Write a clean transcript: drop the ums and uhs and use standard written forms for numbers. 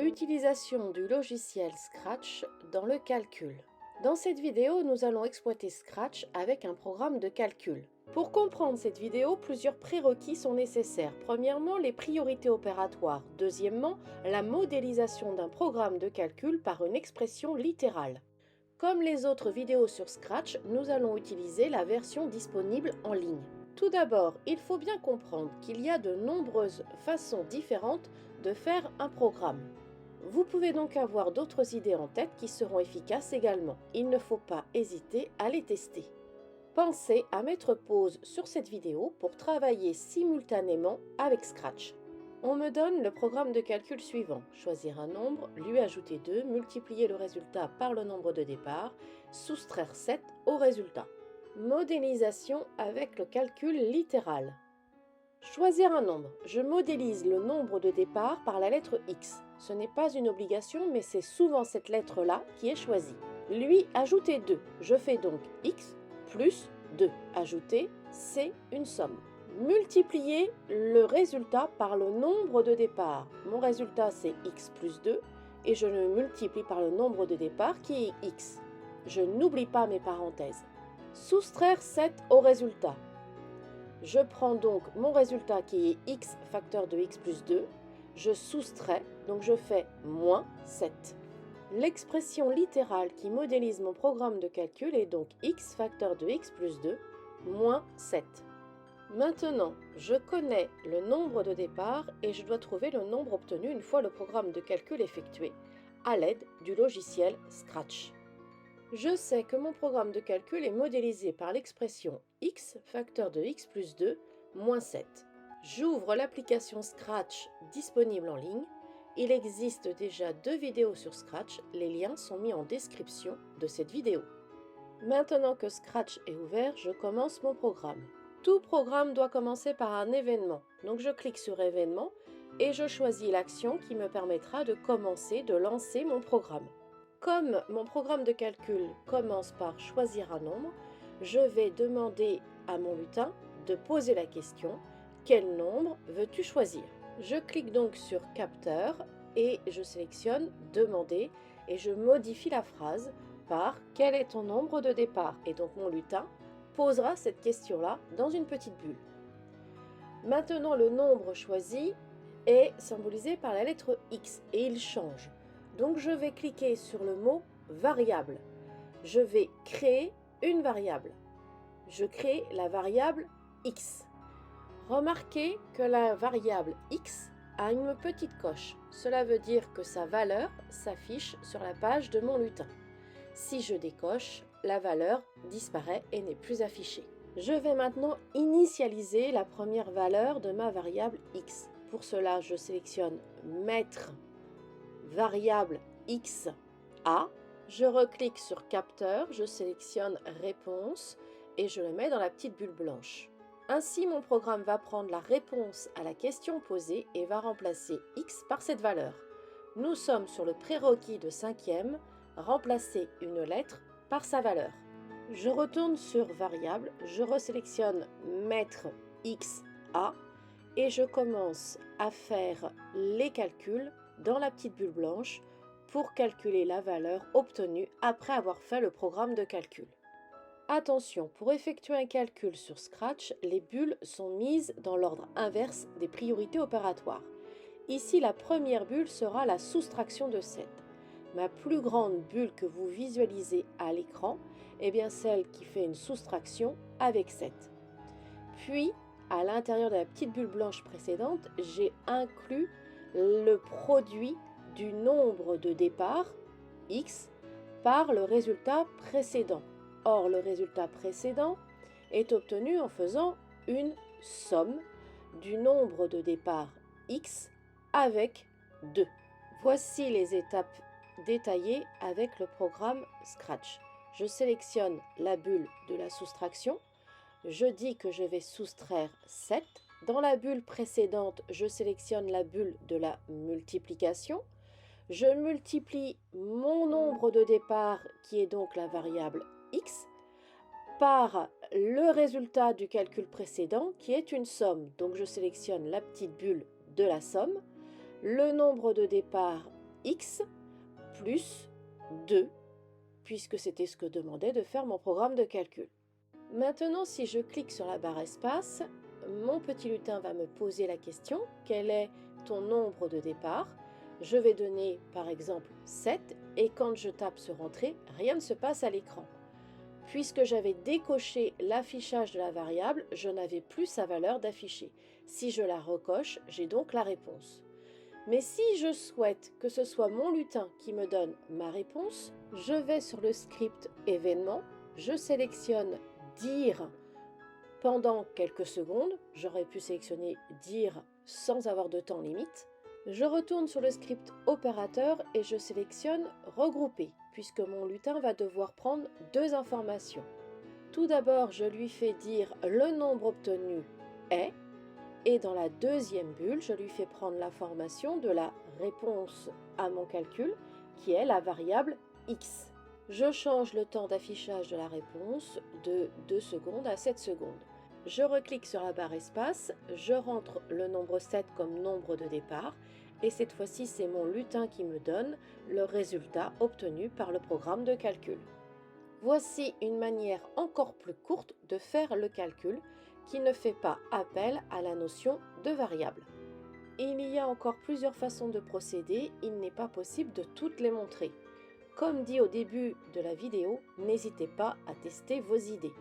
Utilisation du logiciel Scratch dans le calcul. Dans cette vidéo, nous allons exploiter Scratch avec un programme de calcul. Pour comprendre cette vidéo, plusieurs prérequis sont nécessaires. Premièrement, les priorités opératoires. Deuxièmement, la modélisation d'un programme de calcul par une expression littérale. Comme les autres vidéos sur Scratch, nous allons utiliser la version disponible en ligne. Tout d'abord, il faut bien comprendre qu'il y a de nombreuses façons différentes de faire un programme. Vous pouvez donc avoir d'autres idées en tête qui seront efficaces également. Il ne faut pas hésiter à les tester. Pensez à mettre pause sur cette vidéo pour travailler simultanément avec Scratch. On me donne le programme de calcul suivant. Choisir un nombre, lui ajouter 2, multiplier le résultat par le nombre de départ, soustraire 7 au résultat. Modélisation avec le calcul littéral. Choisir un nombre. Je modélise le nombre de départ par la lettre X. Ce n'est pas une obligation, mais c'est souvent cette lettre-là qui est choisie. Lui ajouter 2. Je fais donc X plus 2. Ajouter, c'est une somme. Multiplier le résultat par le nombre de départ. Mon résultat, c'est X plus 2 et je le multiplie par le nombre de départ qui est X. Je n'oublie pas mes parenthèses. Soustraire 7 au résultat. Je prends donc mon résultat qui est x facteur de x plus 2, je soustrais, donc je fais moins 7. L'expression littérale qui modélise mon programme de calcul est donc x facteur de x plus 2 moins 7. Maintenant, je connais le nombre de départ et je dois trouver le nombre obtenu une fois le programme de calcul effectué à l'aide du logiciel Scratch. Je sais que mon programme de calcul est modélisé par l'expression x facteur de x plus 2 moins 7. J'ouvre l'application Scratch disponible en ligne. Il existe déjà 2 vidéos sur Scratch, les liens sont mis en description de cette vidéo. Maintenant que Scratch est ouvert, je commence mon programme. Tout programme doit commencer par un événement, donc je clique sur événement et je choisis l'action qui me permettra de lancer mon programme. Comme mon programme de calcul commence par choisir un nombre, je vais demander à mon lutin de poser la question « Quel nombre veux-tu choisir ?» Je clique donc sur « Capteur » et je sélectionne « Demander » et je modifie la phrase par « Quel est ton nombre de départ ?» Et donc mon lutin posera cette question-là dans une petite bulle. Maintenant, le nombre choisi est symbolisé par la lettre X et il change. Donc je vais cliquer sur le mot variable. Je vais créer une variable. Je crée la variable X. Remarquez que la variable X a une petite coche. Cela veut dire que sa valeur s'affiche sur la page de mon lutin. Si je décoche, la valeur disparaît et n'est plus affichée. Je vais maintenant initialiser la première valeur de ma variable X. Pour cela, je sélectionne Mettre variable x a, je reclique sur capteur, je sélectionne réponse et je le mets dans la petite bulle blanche. Ainsi, mon programme va prendre la réponse à la question posée et va remplacer x par cette valeur. Nous sommes sur le prérequis de 5e, remplacer une lettre par sa valeur. Je retourne sur variable, je resélectionne mettre x a et je commence à faire les calculs dans la petite bulle blanche pour calculer la valeur obtenue après avoir fait le programme de calcul. Attention, pour effectuer un calcul sur Scratch, les bulles sont mises dans l'ordre inverse des priorités opératoires. Ici, la première bulle sera la soustraction de 7. Ma plus grande bulle que vous visualisez à l'écran est bien celle qui fait une soustraction avec 7. Puis, à l'intérieur de la petite bulle blanche précédente, j'ai inclus le produit du nombre de départ, x, par le résultat précédent. Or, le résultat précédent est obtenu en faisant une somme du nombre de départ x avec 2. Voici les étapes détaillées avec le programme Scratch. Je sélectionne la bulle de la soustraction. Je dis que je vais soustraire 7. Dans la bulle précédente, je sélectionne la bulle de la multiplication. Je multiplie mon nombre de départ, qui est donc la variable x, par le résultat du calcul précédent, qui est une somme. Donc je sélectionne la petite bulle de la somme. Le nombre de départ x plus 2, puisque c'était ce que demandait de faire mon programme de calcul. Maintenant, si je clique sur la barre espace, mon petit lutin va me poser la question, quel est ton nombre de départ? Je vais donner par exemple 7 et quand je tape sur Entrée, rien ne se passe à l'écran. Puisque j'avais décoché l'affichage de la variable, je n'avais plus sa valeur d'afficher. Si je la recoche, j'ai donc la réponse. Mais si je souhaite que ce soit mon lutin qui me donne ma réponse, je vais sur le script événement, je sélectionne dire pendant quelques secondes, j'aurais pu sélectionner dire sans avoir de temps limite. Je retourne sur le script opérateur et je sélectionne regrouper, puisque mon lutin va devoir prendre deux informations. Tout d'abord, je lui fais dire le nombre obtenu est, et dans la deuxième bulle, je lui fais prendre l'information de la réponse à mon calcul, qui est la variable x. Je change le temps d'affichage de la réponse de 2 secondes à 7 secondes. Je reclique sur la barre espace, je rentre le nombre 7 comme nombre de départ, et cette fois-ci, c'est mon lutin qui me donne le résultat obtenu par le programme de calcul. Voici une manière encore plus courte de faire le calcul qui ne fait pas appel à la notion de variable. Il y a encore plusieurs façons de procéder, il n'est pas possible de toutes les montrer. Comme dit au début de la vidéo, n'hésitez pas à tester vos idées.